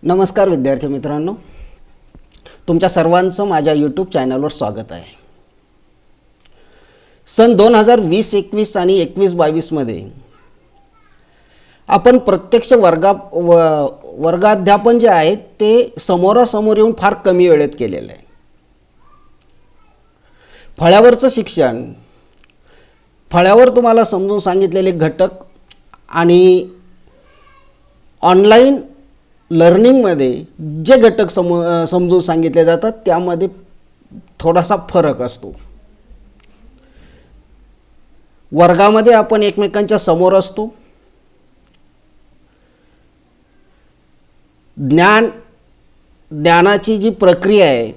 नमस्कार विद्यार्थी मित्रांनो, तुमच्या सर्वांचं माझ्या यूट्यूब चॅनलवर स्वागत आहे. सन 2020-21 आणि 21-22मध्ये आपण प्रत्यक्ष वर्गाध्यापन जे आहे ते समोरासमोर येऊन फार कमी वेळेत केलेलं आहे. फळ्यावरचं शिक्षण, फळ्यावर तुम्हाला समजून सांगितलेले घटक आणि ऑनलाईन लर्निंगमध्ये जे घटक समजून सांगितले जातात त्यामध्ये थोडासा फरक असतो. वर्गामध्ये आपण एकमेकांच्या समोर असतो. ज्ञानाची जी प्रक्रिया आहे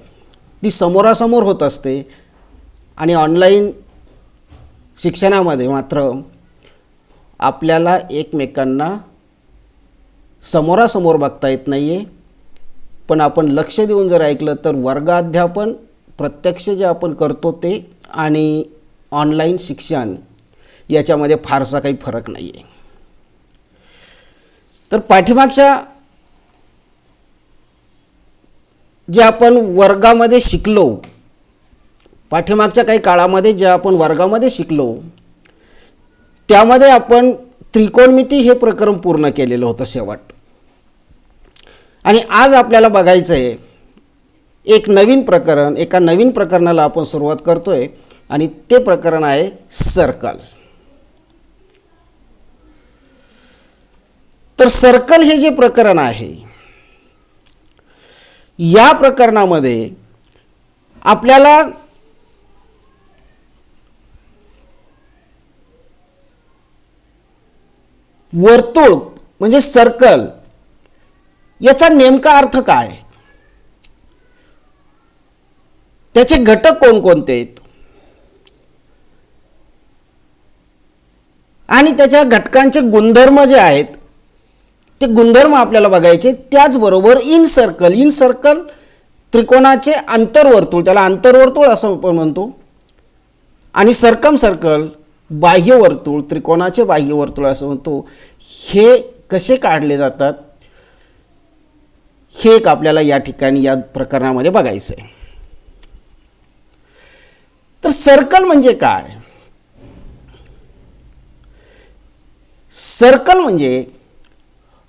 ती समोरासमोर होत असते आणि ऑनलाईन शिक्षणामध्ये मात्र आपल्याला एकमेकांना समोरासमोर बघता येत नाही आहे. पण आपण लक्ष देऊन जर ऐकलं तर वर्गाध्यापन प्रत्यक्ष जे आपण करतो ते आणि ऑनलाईन शिक्षण याच्यामध्ये फारसा काही फरक नाही आहे. तर पाठीमागच्या जे आपण वर्गामध्ये शिकलो, पाठीमागच्या काही काळामध्ये जे आपण वर्गामध्ये शिकलो त्यामध्ये आपण त्रिकोणमिती हे प्रकरण पूर्ण केलेलं होतं शेवट. आणि आज आपल्याला बघायचं आहे एक नवीन प्रकरण. एका नवीन प्रकरणाला आपण सुरुवात करतोय आणि ते प्रकरण आहे सर्कल. तर सर्कल हे जे प्रकरण आहे या प्रकरणामध्ये आपल्याला वर्तुळ म्हणजे सर्कल याचा नेमका अर्थ काय, त्याचे घटक कोणकोणते आहेत आणि त्याच्या घटकांचे गुणधर्म जे आहेत ते गुणधर्म आपल्याला बघायचे. त्याचबरोबर इन सर्कल त्रिकोणाचे आंतरवर्तुळ, त्याला आंतरवर्तुळ असं आपण म्हणतो, आणि सर्कल बाह्यवर्तुळ, त्रिकोणाचे बाह्यवर्तुळ असं म्हणतो, हे कसे काढले जातात हे एक आपल्याला या ठिकाणी या प्रकरणामध्ये बघायचं आहे. तर सर्कल म्हणजे काय? सर्कल म्हणजे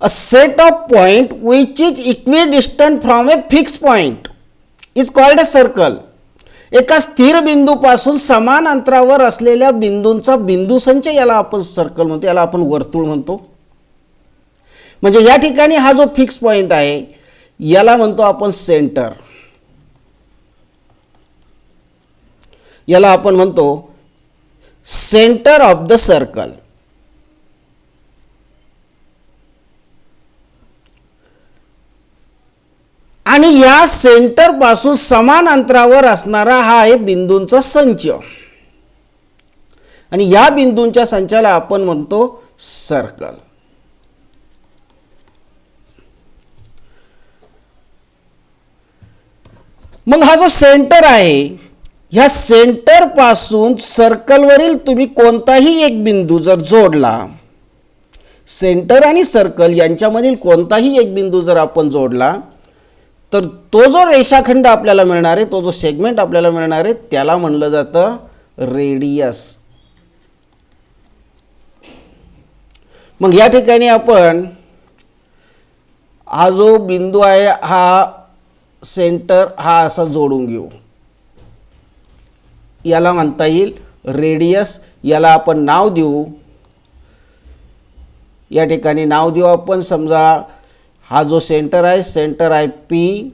a set of point which is equidistant from a fix point is called a circle. एका स्थिर बिंदूपासून समान अंतरावर असलेल्या बिंदूंचा बिंदुसंच याला आपण सर्कल म्हणतो, याला आपण वर्तुळ म्हणतो. म्हणजे या ठिकाणी हा जो फिक्स पॉइंट आहे याला म्हणतो आपण सेंटर, याला आपण म्हणतो सेंटर ऑफ द सर्कल. आणि या सेंटर पासून समान अंतरावर असणारा हा आहे बिंदूंचा संच आणि या बिंदूंच्या संचाला आपण म्हणतो सर्कल. मग हा जो सेंटर आहे ह्या सेंटर पासून सर्कलवरील तुम्ही कोणताही एक बिंदू जर जोडला, सेंटर आणि सर्कल यांच्यामधील कोणताही एक बिंदू जर आपण जोडला तर तो जो रेषाखंड आपल्याला मिळणार आहे, तो जो सेगमेंट आपल्याला मिळणार आहे त्याला म्हणलं जातं रेडियस. मग या ठिकाणी आपण हा जो बिंदू आहे हा सेंटर हा असा जोडून घेऊ, याला म्हणता येईल रेडियस. याला आपण नाव देऊ, या ठिकाणी नाव देऊ आपण. समजा हा जो सेंटर आहे पी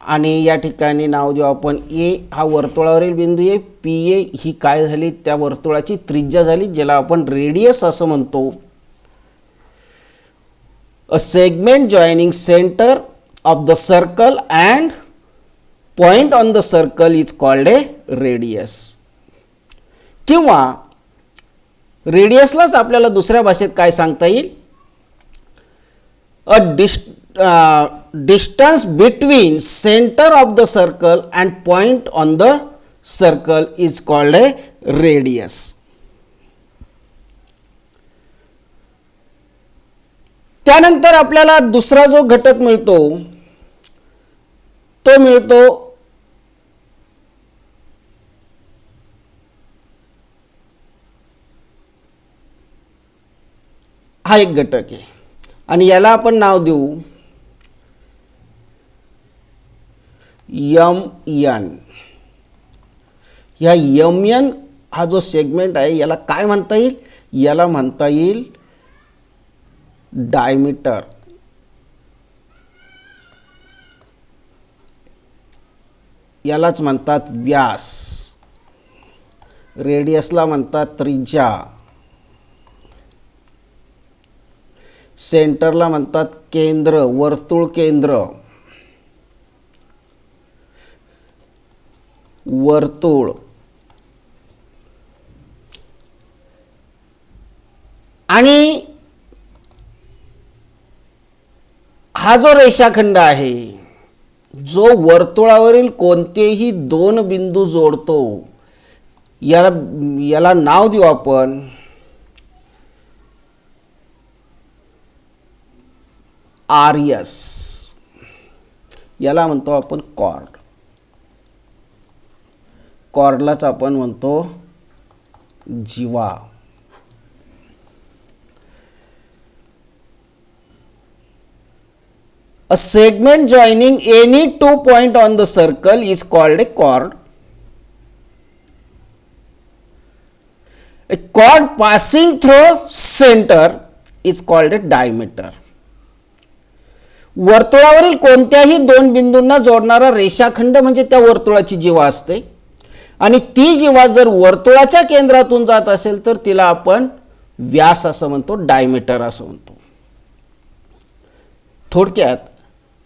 आणि या ठिकाणी नाव देऊ आपण ए. हा वर्तुळावरील बिंदू आहे पी ए. ही काय झाली, त्या वर्तुळाची त्रिज्या झाली, ज्याला आपण रेडियस असं म्हणतो. A segment joining centre of the circle and point on the circle is called a radius. किंवा रेडियसलाच आपल्याला दुसऱ्या भाषेत काय सांगता येईल, a distance between center of the circle and point on the circle is called a radius. त्यानंतर आपल्याला दुसरा जो घटक मिळतो तो मिळतो हा एक घटक आहे आणि याला आपण नाव देऊ एम एन. ह्या एम एन हा जो सेगमेंट आहे याला काय म्हणता येईल, याला म्हणता येईल डायमीटर. यालाच म्हणतात व्यास. रेडियसला म्हणतात त्रिज्या. सेंटरला म्हणतात केंद्र, वर्तुळ केंद्र. वर्तुळ आणि हा जो रेषाखंड आहे जो वर्तुळावरील कोणतेही दोन बिंदू जोडतो याला नाव देऊ आपण आरएस. याला म्हणतो आपण कॉर्ड. कॉर्डलाच आपण म्हणतो जीवा. A segment joining any 2 points on the circle is called a chord. A chord passing through center is called a diameter. वर्तुळावरील कोणत्याही दोन बिंदूंना जोडणारा रेषाखंड म्हणजे त्या वर्तुळाची जीवा असते आणि ती जीवा जर वर्तुळाच्या केंद्रातून जात असेल तर तिला आपण व्यास असं म्हणतो, डायमीटर असं म्हणतो. थोडक्यात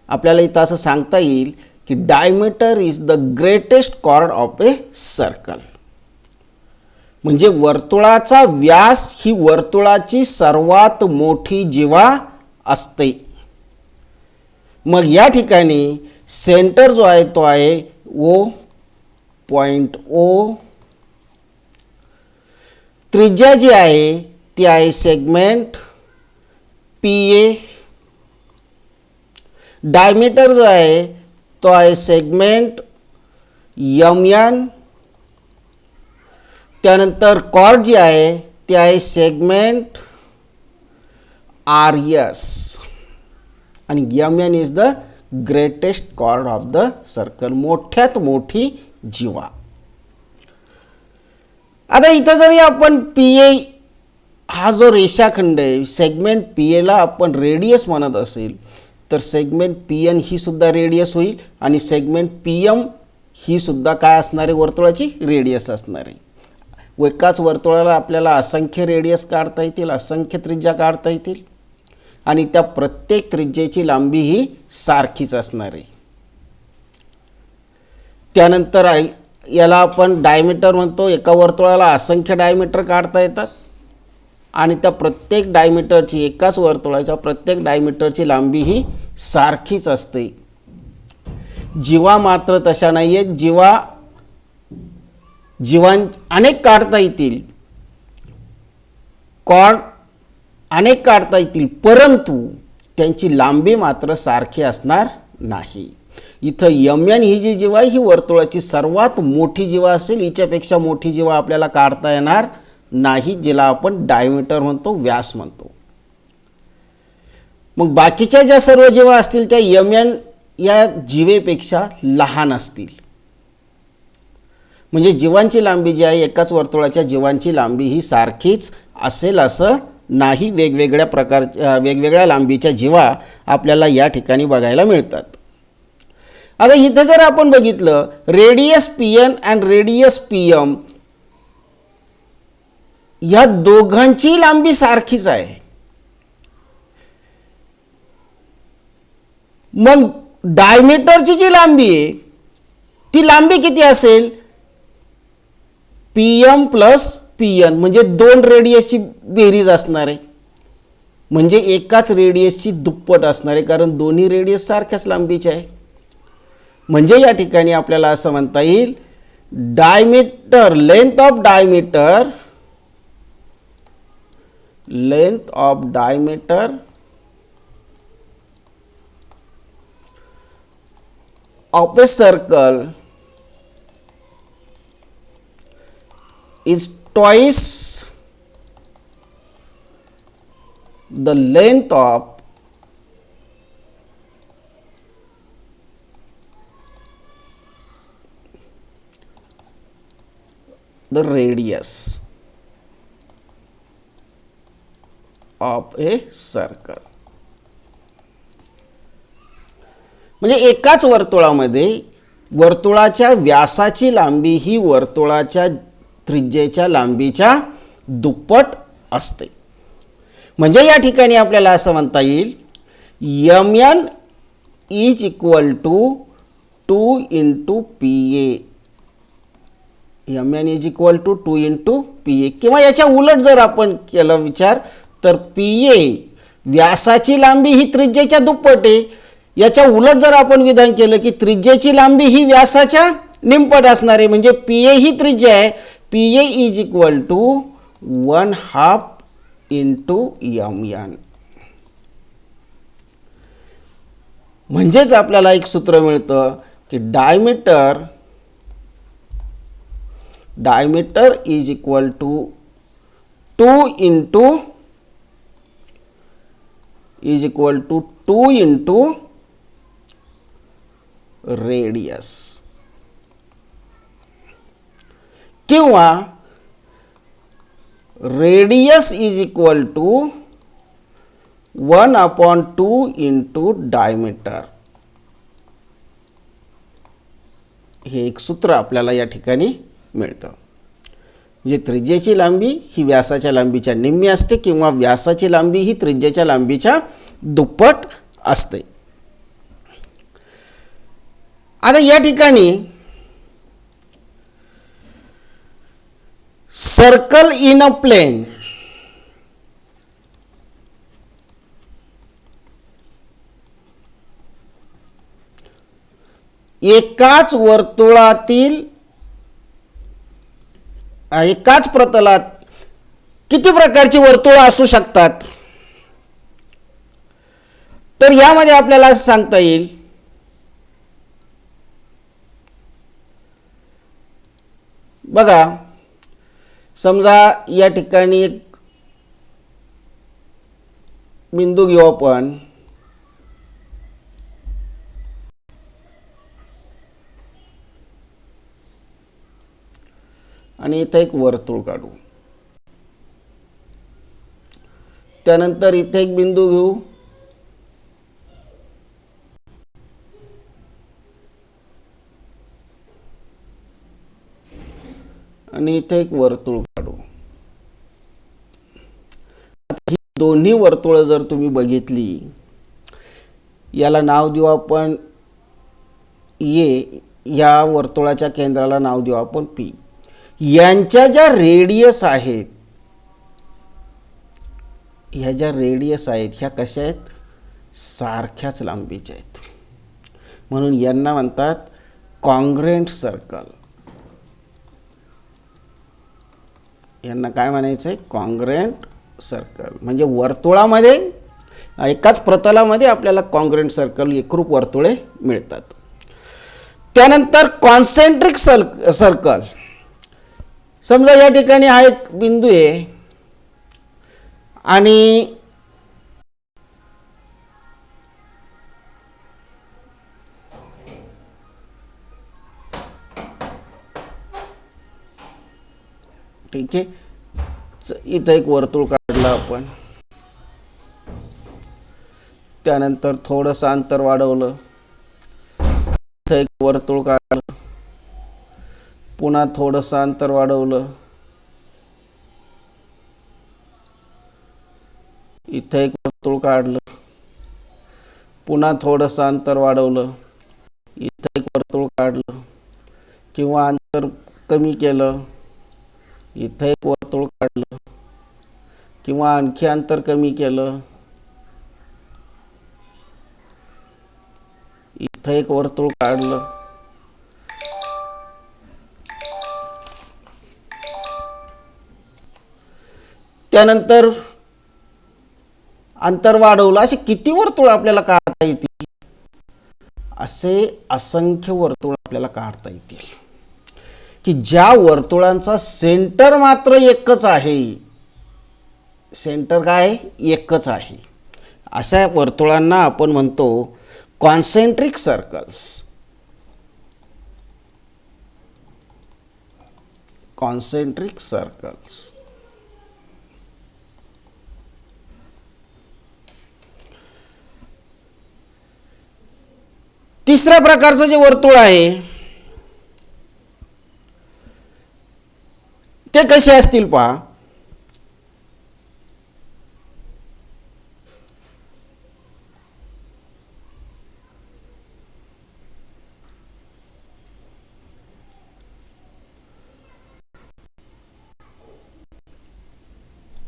आपल्याला इथं असं सांगता येईल की diameter is the greatest chord of a circle. म्हणजे वर्तुळाचा व्यास ही वर्तुळाची सर्वात मोठी जीवा असते. मग या ठिकाणी सेंटर जो आहे तो आहे ओ, पॉइंट ओ. त्रिज्या जी आहे ती आहे सेगमेंट पी ए. डायमीटर जो आहे तो आहे सेगमेंट एम एन. त्यानंतर कॉर्ड जी आहे ती आहे सेगमेंट आर एस आणि M N is the greatest chord of the circle, मोठ्यात मोठी जीवा. आता इथं जरी आपण पी ए हा जो रेषाखंड आहे सेगमेंट पी एला आपण रेडियस म्हणत असेल तर सेगमेंट पी एन ही सुद्धा रेडियस होईल आणि सेगमेंट पी एम ही सुद्धा काय असणार आहे, वर्तुळाची रेडियस असणार आहे. व एकाच वर्तुळाला आपल्याला असंख्य रेडियस काढता येतील, असंख्य त्रिज्या काढता येतील आणि त्या प्रत्येक त्रिज्येची लांबी ही सारखीच असणार आहे. त्यानंतर याला आपण डायमीटर म्हणतो. एका वर्तुळाला असंख्य डायमीटर काढता येतात आणि त्या प्रत्येक डायमीटरची, एकाच वर्तुळाच्या प्रत्येक डायमीटरची लांबी ही सारखीच असते. जीवा मात्र तशा नाही आहेत. जीवा अनेक काढता येतील, कॉर्ड अनेक काढता येतील, परंतु त्यांची लांबी मात्र सारखी असणार नाही. इथं एम एन ही जी जीवा आहे ही वर्तुळाची सर्वात मोठी जीवा असेल. हिच्यापेक्षा मोठी जीवा आपल्याला काढता येणार नाही, जिला आपण डायमीटर म्हणतो, व्यास म्हणतो. मग बाकीच्या ज्या सर्व जीवा असतील त्या एम एन या जीवेपेक्षा लहान असतील. म्हणजे जीवांची लांबी जी आहे एकाच वर्तुळाच्या जीवांची लांबी ही सारखीच असेल असं नाही. वेगवेगळ्या प्रकारच्या वेगवेगळ्या लांबीच्या जीवा आपल्याला या ठिकाणी बघायला मिळतात. आता इथं जर आपण बघितलं radius P N and radius P M या दोघांची लांबी सारखीच आहे. मग डायमीटरची जी लांबी आहे ती लांबी किती असेल, P M plus P N म्हणजे दोन रेडियसची बेरीज असणार आहे. म्हणजे एकाच रेडियसची दुप्पट असणार आहे, कारण दोन्ही रेडियस सारख्याच लांबीचे आहे. म्हणजे या ठिकाणी आपल्याला असं म्हणता येईल diameter, length of diameter of a circle is twice the length of the radius of a circle. म्हणजे एकाच वर्तुळामध्ये वर्तुळाच्या व्यासाची लांबी ही वर्तुळाच्या त्रिज्येच्या लांबीच्या दुप्पट असते. म्हणजे या ठिकाणी आपल्याला असं म्हणता येईल mn is equal to 2 into P A. mn is equal to 2 into P A. किंवा याच्या उलट जर आपण केला विचार तर पी ए व्यासाची लांबी ही त्रिज्येच्या दुप्पट आहे. याच्या उलट जर आपण विधान केलं की त्रिज्येची लांबी ही व्यासाच्या निमपट असणार आहे. म्हणजे पी ए ही त्रिज्या आहे. P A is equal to 1/2 into mn. म्हणजेच आपल्याला एक सूत्र मिळतं की diameter is equal to 2 into radius. किंवा radius is equal to 1/2 into diameter. हे एक सूत्र आपल्याला या ठिकाणी मिळतं. म्हणजे त्रिज्येची लांबी ही व्यासाच्या लांबीच्या निम्मी असते किंवा व्यासाची लांबी ही त्रिज्येच्या लांबीच्या दुप्पट असते. आता या ठिकाणी सर्कल इन अ प्लेन एकाच वर्तुळातील एकाच प्रतलात किती प्रकारची वर्तुळ असू शकतात. तर यामध्ये आपल्याला सांगता येईल बघा, समजा या ठिकाणी एक बिंदू घेऊ आपण आणि इथे एक वर्तुळ काढू. त्यानंतर इथे एक बिंदू घेऊ आणि इथे एक वर्तुळ काढू. ही दोन्ही वर्तुळ जर तुम्ही बघितली, याला नाव देऊ आपण ए. या वर्तुळाच्या केंद्राला नाव देऊ आपण पी. यांच्या ज्या रेडियस आहेत, ह्या ज्या रेडियस आहेत ह्या कशा आहेत, सारख्याच लांबीच्या आहेत. म्हणून यांना म्हणतात कॉन्ग्रुएंट सर्कल. यांना काय म्हणायचं आहे, कॉन्ग्रुएंट सर्कल. म्हणजे वर्तुळामध्ये एकाच प्रतलामध्ये आपल्याला कॉन्ग्रुएंट सर्कल एकरूप वर्तुळे मिळतात. त्यानंतर कॉन्सेंट्रिक सर्कल. समजा या ठिकाणी हा एक बिंदू आहे आणि ठीक आहे, इथं एक वर्तुळ काढलं आपण. त्यानंतर थोडंसं अंतर वाढवलं, इथं एक वर्तुळ काढलं, पुन्हा थोडंसं अंतर वाढवलं, इथं एक वर्तुळ काढलं, पुन्हा थोडंसं अंतर वाढवलं, इथं एक वर्तुळ काढलं किंवा अंतर कमी केलं, इथं एक वर्तुळ काढलं किंवा आणखी अंतर कमी केलं, इथं एक वर्तुळ काढलं. त्यानंतर अंतर वाढवलं. असे किती वर्तुळ आपल्याला काढता येतील. असे असंख्य वर्तुळ आपल्याला काढता येतील की ज्या वर्तुळांचा सेंटर मात्र एकच आहे. सेंटर काय एकच आहे, अशा वर्तुळांना आपण म्हणतो कॉन्सेंट्रिक सर्कल्स. Concentric circles. तिसऱ्या प्रकारचं जे वर्तुळ आहे ते कसे असतील पहा.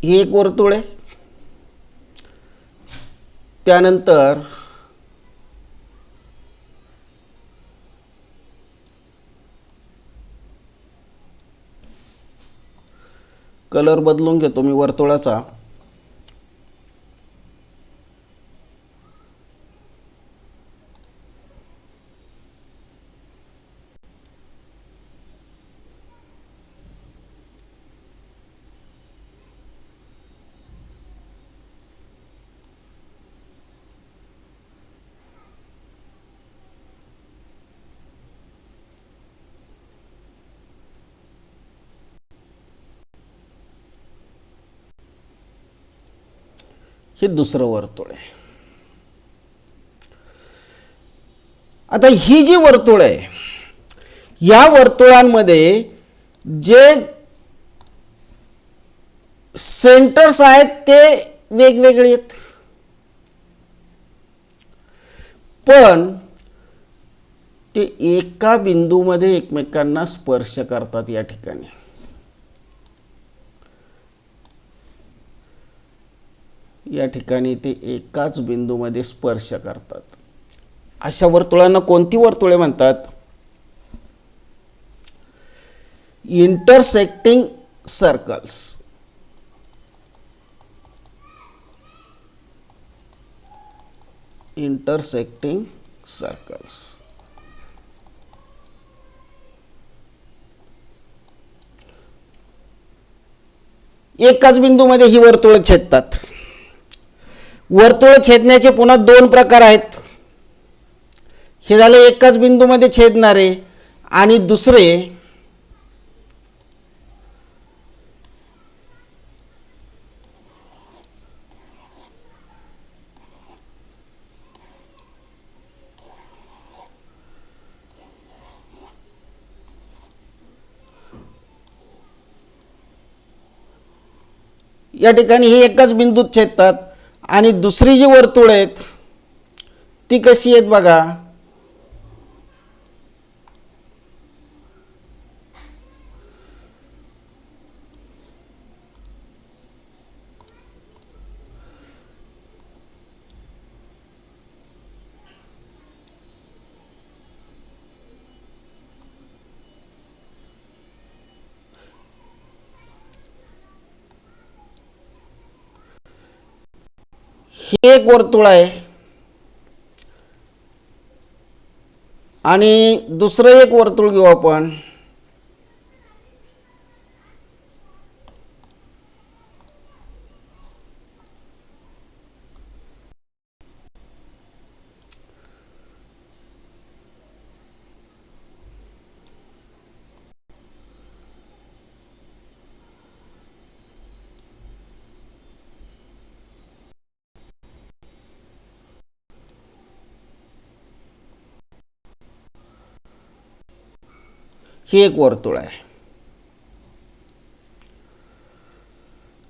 हे एक वर्तुळ आहे. त्यानंतर कलर बदलून घेतो मी वर्तुळाचा. हे दुसरं वर्तुळ आहे. आता ही जी वर्तुळ आहे या वर्तुळांमध्ये जे सेंटर्स आहेत ते वेगवेगळे आहेत, पण ते एका बिंदूमध्ये एकमेकांना स्पर्श करतात. या ठिकाणी ते एकाच बिंदूमध्ये स्पर्श करतात. अशा वर्तुळांना कोणती वर्तुळे म्हणतात? Intersecting circles. Intersecting circles. एकाच बिंदूमध्ये ही वर्तुळ छेदतात. वर्तुळ छेदण्याचे पुन्हा दोन प्रकार आहेत. हे झाले एकाच बिंदूमध्ये छेदणारे, आणि दुसरे या ठिकाणी हे एकाच बिंदूत छेदतात, आणि दुसरी जी वर्तुळ आहेत ती कशी आहेत बघा. हे एक वर्तुळ आहे आणि दुसरं एक वर्तुळ घेऊ आपण. ही एक वर्तुळ आहे.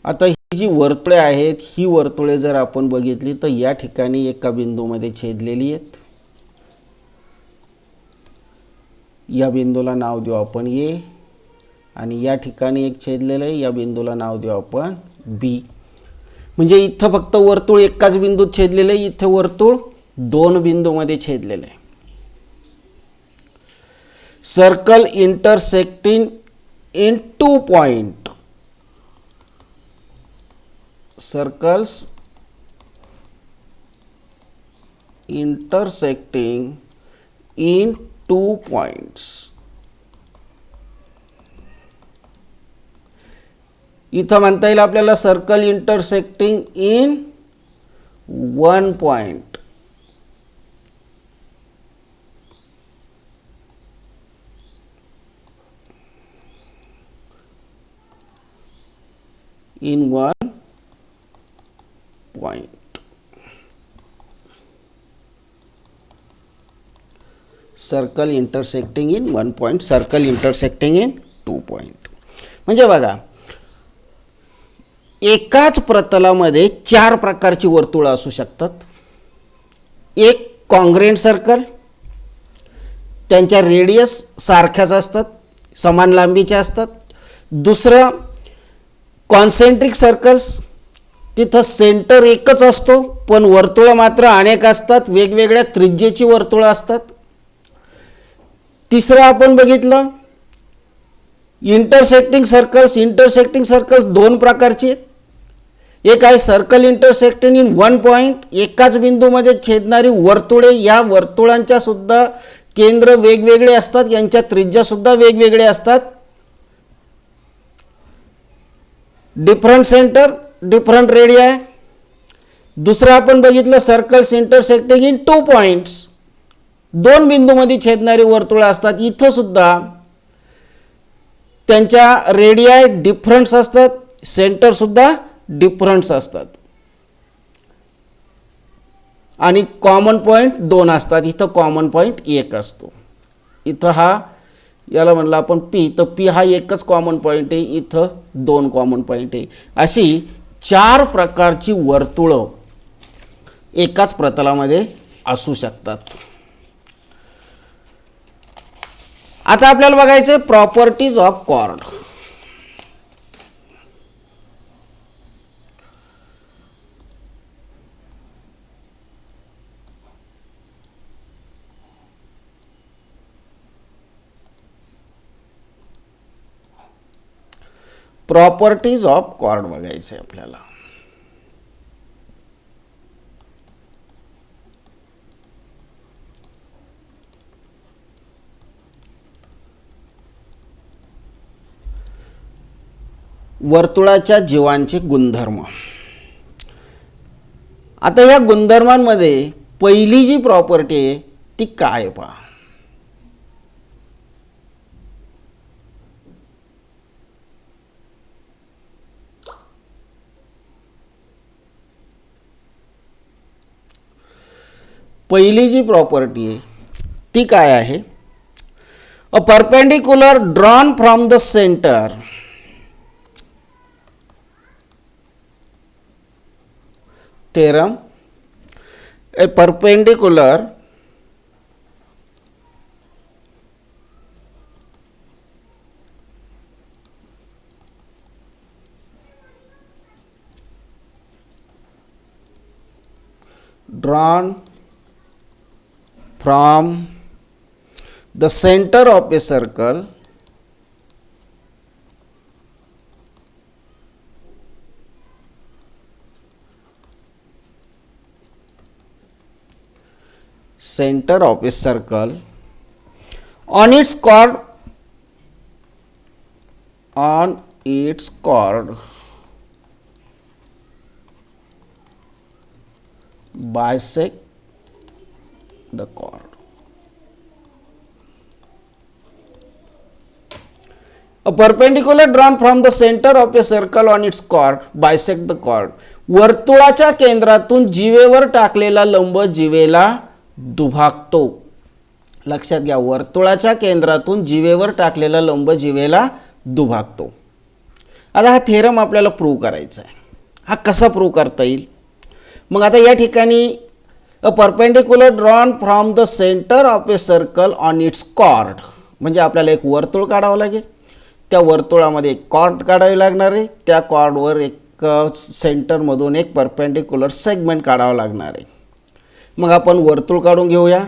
आता ही जी वर्तुळे आहेत ही वर्तुळे जर आपण बघितली तर या ठिकाणी एका बिंदूमध्ये छेदलेली आहेत. या बिंदूला नाव देऊ आपण ए, आणि या ठिकाणी एक छेदलेलं आहे, या बिंदूला नाव देऊ आपण बी. म्हणजे इथं फक्त वर्तुळ एकाच बिंदूत छेदलेलं आहे, इथं वर्तुळ दोन बिंदूमध्ये छेदलेलं आहे. Circle intersecting in 2 point. Circles intersecting in 2 points. इथं म्हणता येईल आपल्याला circle intersecting in 1 point. In 1 point. Circle intersecting in 1 point, circle intersecting in 2 point. म्हणजे बघा, एकाच प्रतलामध्ये 4 प्रकारची वर्तुळं असू शकतात. एक कॉन्ग्रेंट सर्कल, त्यांच्या रेडियस सारख्याच असतात, समान लांबीच्या असतात. दुसरं कॉन्सेंट्रिक सर्कल्स, तिथं सेंटर एकच असतो पण वर्तुळं मात्र अनेक असतात, वेगवेगळ्या त्रिज्येची वर्तुळं असतात. तिसरं आपण बघितलं इंटरसेक्टिंग सर्कल्स. इंटरसेक्टिंग सर्कल्स 2 प्रकारचे आहेत. एक आहे सर्कल इंटरसेक्टिंग इन 1 पॉइंट, एकाच बिंदूमध्ये छेदणारी वर्तुळे. या वर्तुळांच्या सुद्धा केंद्र वेगवेगळे असतात, यांच्या त्रिज्या सुद्धा वेगवेगळे असतात. Different centre, different radii. दुसरं आपण बघितलं सर्कल्स इंटरसेक्टिंग इन 2 पॉइंट्स, 2 बिंदूमध्ये छेदणारी वर्तुळं असतात. इथं सुद्धा त्यांच्या रेडिया डिफरंट्स असतात, सेंटर सुद्धा डिफरंट्स असतात आणि कॉमन पॉईंट 2 असतात. इथं कॉमन पॉईंट 1 असतो. इथं हा याला म्हणलं आपण पी, तर पी हा एकच कॉमन पॉईंट आहे, इथं 2 कॉमन पॉईंट आहे. अशी 4 प्रकारची वर्तुळं एकाच प्रतलामध्ये असू शकतात. आता आपल्याला बघायचं properties of chord. Properties of chord बघायचे आपल्याला. वर्तुळाच्या जीवांचे गुणधर्म. आता या गुणधर्मांमध्ये पहिली जी प्रॉपर्टी आहे ती काय पहा. पहिली जी प्रॉपर्टी आहे ती काय आहे. A perpendicular drawn from the centre theorem. A perpendicular drawn from the center of a circle center of a circle on its chord bisect the chord. A perpendicular drawn from the center of a circle on its chord bisect the chord. वर्तुळाच्या केंद्रातून जीवेवर टाकलेला लंब जीवेला दुभागतो. लक्षात घ्या, वर्तुळाच्या केंद्रातून जीवेवर टाकलेला लंब जीवेला दुभागतो. आता हा थेरम आपल्याला प्रूव्ह करायचा आहे. हा कसा प्रूव्ह करता येईल. मग आता या ठिकाणी a perpendicular drawn from the centre of a circle on its chord, म्हणजे आपल्याला एक वर्तुळ काढावं लागेल. त्या वर्तुळामध्ये एक कॉर्ड काढावी लागणार आहे. त्या कॉर्डवर एक सेंटरमधून एक परपेंडिक्युलर सेगमेंट काढावं लागणार आहे. मग आपण वर्तुळ काढून घेऊया.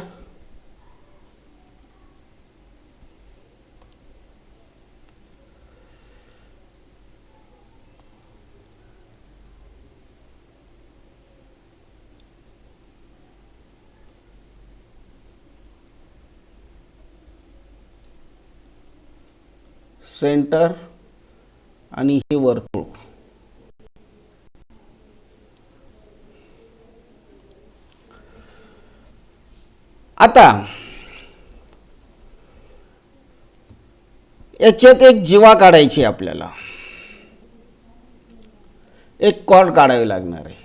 सेंटर आणि हे वर्तुळ. आता याच्यात एक जीवा काढायची आपल्याला, एक कॉर्ड काढावी लागणार आहे.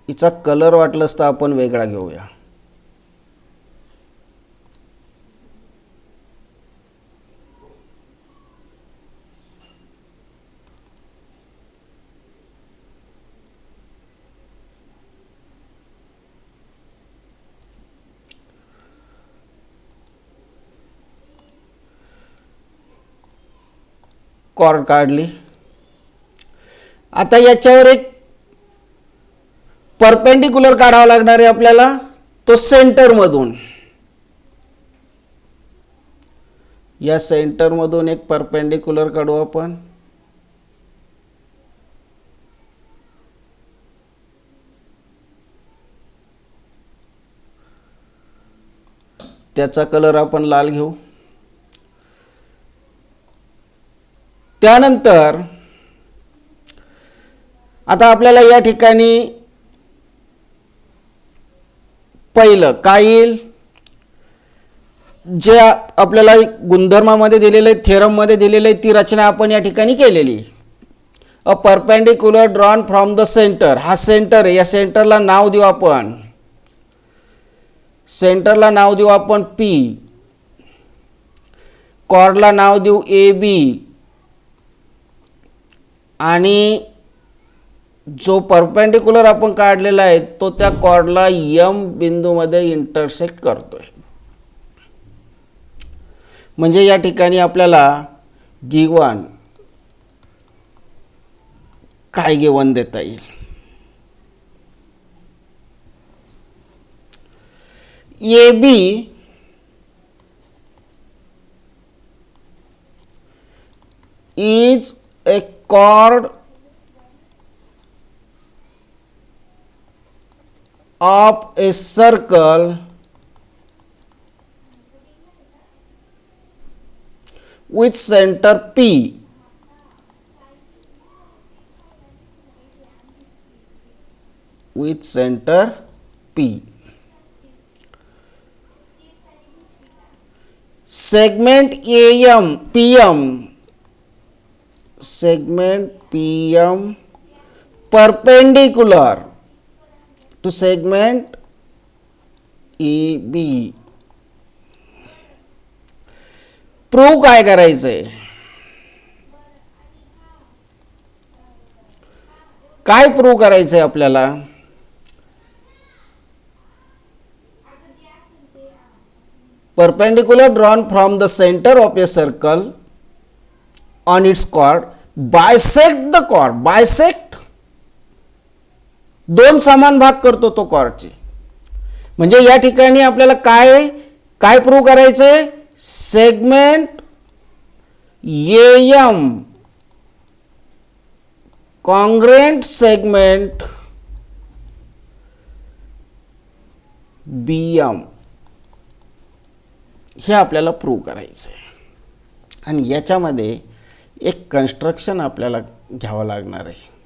हिचा कलर वाटलंच तर आपण वेगळा घेऊया. कॉर्ड काढली. आता याच्यावर एक परपेंडिक्युलर काढावा लागणार आहे आपल्याला, तो सेंटरमधून. या सेंटरमधून एक परपेंडिक्युलर काढू आपण. त्याचा कलर आपण लाल घेऊ. त्यानंतर आता आपल्याला या ठिकाणी पहिलं काय येईल, जे आपल्याला गुणधर्मामध्ये दिलेलं आहे, थेरममध्ये दिलेलं आहे, ती रचना आपण या ठिकाणी केलेली. A perpendicular drawn from the centre. हा सेंटर आहे, या सेंटरला नाव देऊ आपण, सेंटरला नाव देऊ आपण पी. कॉर्डला नाव देऊ ए बी. आणि जो परपेंडिक्युलर आपण काढलेला आहे तो त्या कॉर्डला यम बिंदूमध्ये इंटरसेक्ट करतोय. म्हणजे या ठिकाणी आपल्याला गिवन काय गिवन देता येईल, A B is a chord of a circle with center P. With center P. Segment AM, PM, segment PM perpendicular to segment AB. Prove काय करायचंय, काय प्रूव्ह करायचंय आपल्याला, perpendicular drawn from the center of a circle on its chord bisect the chord. Bisect दोन समान भाग करतो तो कॉर्डचे. म्हणजे या ठिकाणी आपल्याला काय काय प्रूव्ह करायचंय, segment M congruent segment BM हे आपल्याला प्रूव्ह करायचं आहे. आणि याच्यामध्ये एक कन्स्ट्रक्शन आपल्याला घ्यावं लागणार आहे.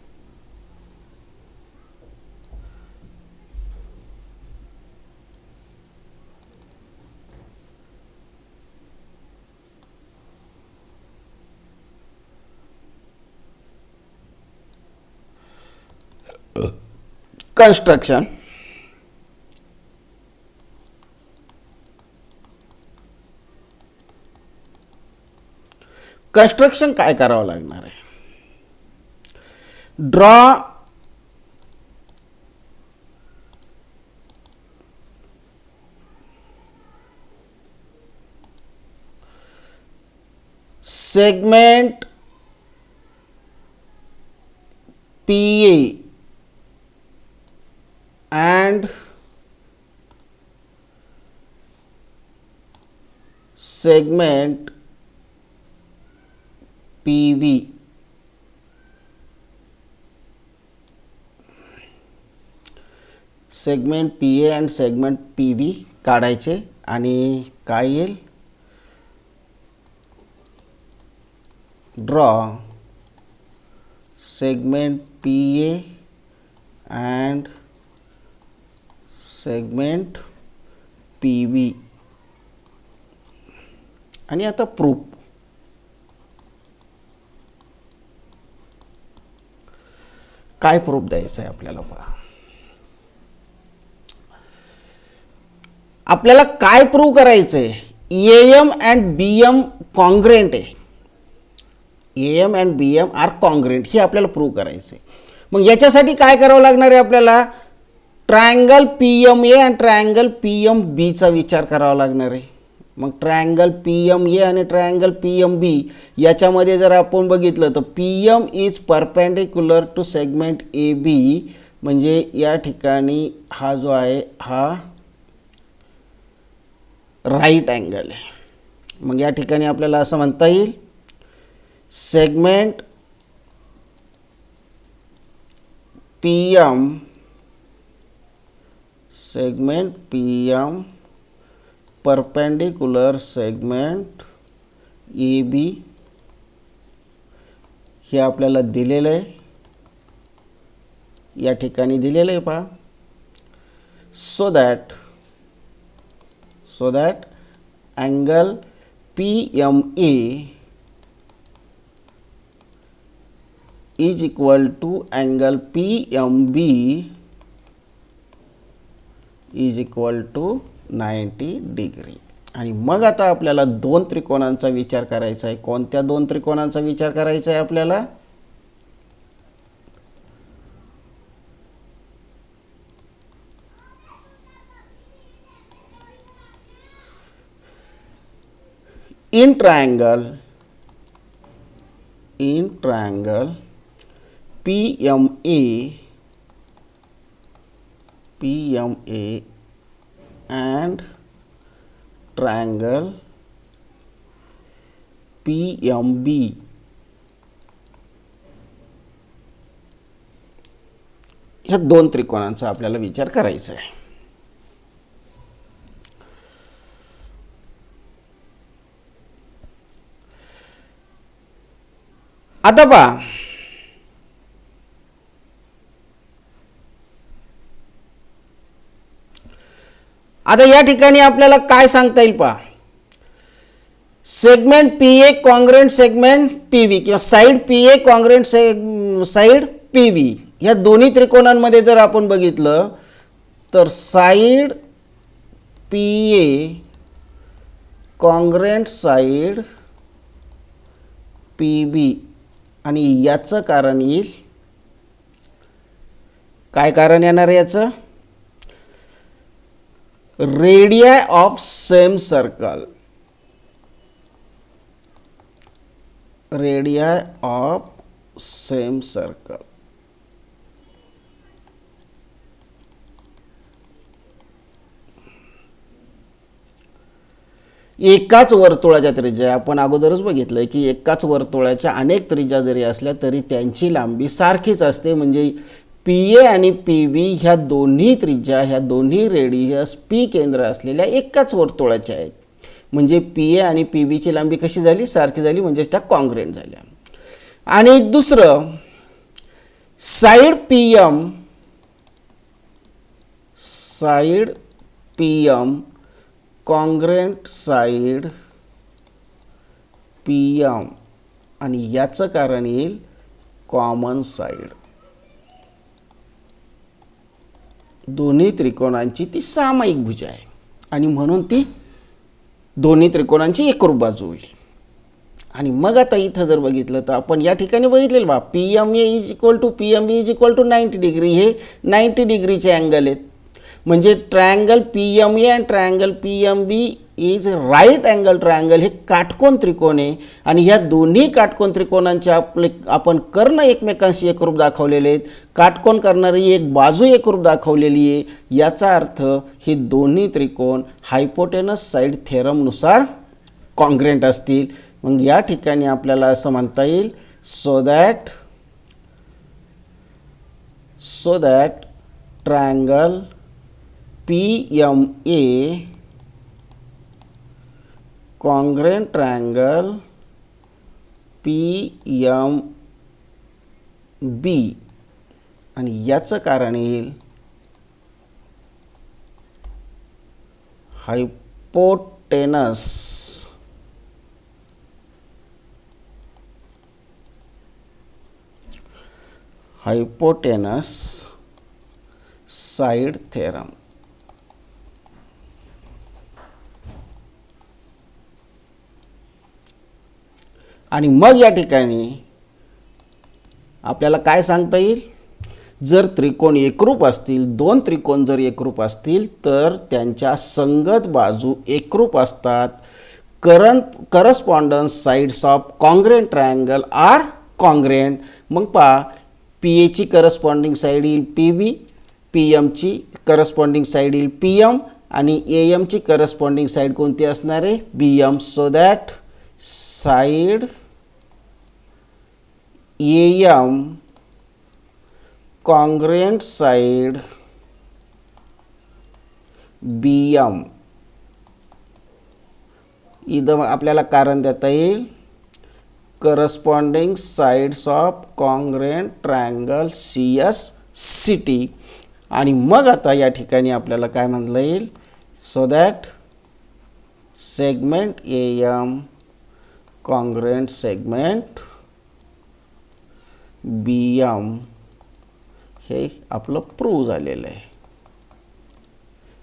कन्स्ट्रक्शन कंस्ट्रक्शन काय करावं लागणार आहे, draw segment PA and segment PV. Segment PA and segment PV काढायचे आणि काय येईल, draw segment PA and segment PB आणि आता प्रूफ. काय प्रूफ द्यायचं आहे आपल्याला पहा. आपल्याला काय प्रूव्ह करायचं आहे. AM अँड BM कॉन्ग्रेंट आहे. AM and BM are congruent हे आपल्याला प्रूव्ह करायचं आहे. मग याच्यासाठी काय करावं लागणार आहे आपल्याला. ट्रायंगल PMA आणि ट्रायंगल PMB चा विचार करावा लागणार आहे. मग ट्रायंगल PMA आणि ट्रायंगल PMB याच्यामध्ये जर आपण बघितलं तर PM is perpendicular to segment AB, म्हणजे या ठिकाणी हा जो आहे हा राईट अँगल आहे. मग या ठिकाणी आपल्याला असं म्हणता येईल segment PM perpendicular segment AB हे आपल्याला दिलेलं आहे. या ठिकाणी दिलेलं आहे पहा. So that angle PMA is equal to angle PMB is equal to 90 degree. आणि मग आता आपल्याला दोन त्रिकोणांचा विचार करायचा आहे. कोणत्या दोन त्रिकोणांचा विचार करायचा आहे आपल्याला. in triangle PMA and triangle PMB ह्या दोन त्रिकोणांचा आपल्याला विचार करायचा आहे. आता पहा आता या ठिकाणी आपल्याला काय सांगता येईल पहा. Segment PA congruent segment PV किंवा side PA congruent side PV या दोन्ही त्रिकोणांमध्ये जर आपण बघितलं तर side PA congruent side PB आणि याचं कारण येईल. काय कारण येणार आहे याचं. Radii of same circle. Radii of same circle. एकाच वर्तुळाच्या त्रिज्या आपण अगोदरच बघितलं की एकाच वर्तुळाच्या अनेक त्रिज्या जरी असल्या तरी त्यांची लांबी सारखीच असते. म्हणजे PA आणि PV ह्या दोन्ही त्रिज्या ह्या दोन्ही रेडियस P केंद्र असलेल्या एकाच वर्तुळाच्या आहेत. म्हणजे PA आणि PB ची लांबी कशी झाली सारखी झाली म्हणजे त्या कॉन्ग्रेंट झाल्या. आणि दुसरं side PM congruent side PM आणि याचं कारण येईल कॉमन साइड. दोन्ही त्रिकोणांची ती सामायिक भुजा आहे आणि म्हणून ती दोन्ही त्रिकोणांची एकरूप बाजू होईल. आणि मग आता इथं जर बघितलं तर आपण या ठिकाणी बघितलेलं बा PMA is equal to PMB is equal to 90 degree. हे 90 डिग्रीचे अँगल आहेत. म्हणजे ट्रायंगल PMA आणि triangle PMB is right angle triangle हे काटकोन त्रिकोण आहे. आणि ह्या दोन्ही काटकोन त्रिकोणांचे आपण कर्ण एकमेकांशी एकरूप दाखवलेले आहेत. काटकोन करणारी एक बाजू एकरूप दाखवलेली आहे. याचा अर्थ हे दोन्ही त्रिकोण हायपोटेनस साइड थेरमनुसार कॉन्ग्रेंट असतील. मग या ठिकाणी आपल्याला असं म्हणता येईल so that triangle PMA congruent triangle P M B आणि याचं कारण येईल हायपोटेनस साइड थेरम. आणि मग या ठिकाणी आपल्याला काय सांगता येईल, जर त्रिकोण एकरूप असतील, दोन त्रिकोण जर एकरूप असतील तर त्यांच्या संगत बाजू एकरूप असतात. Correspondence sides of congruent triangle are congruent. मग पहा, पी एची करस्पॉन्डिंग साईड येईल पी बी, पी एमची करस्पॉन्डिंग साईड येईल पी एम आणि ए एमची करस्पॉन्डिंग साईड कोणती असणार आहे, B M. So that side A M congruent side B M. इथं आपल्याला कारण देता येईल corresponding sides of congruent triangle C S C T. आणि मग आता या ठिकाणी आपल्याला काय म्हणता येईल, so that segment A M congruent segment B M हे आपलं प्रूव्ह झालेलं आहे.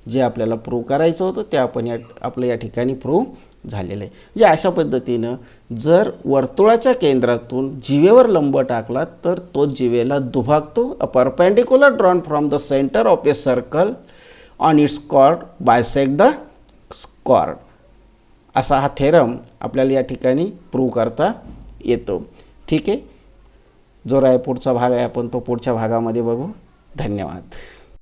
जे आपल्याला प्रूव्ह करायचं होतं ते आपण आपलं या ठिकाणी प्रूव्ह झालेलं आहे. जे अशा पद्धतीनं जर वर्तुळाच्या केंद्रातून जिवेवर लंब टाकला तर तो जिवेला दुभागतो. A perpendicular drawn from the centre of a circle on its chord bisect the chord. असा हा थेरम आपल्याला या ठिकाणी प्रूव्ह करता येतो. ठीक आहे, जो पुढचा भाग आहे आपण तो पुढच्या भागामध्ये बघू. धन्यवाद.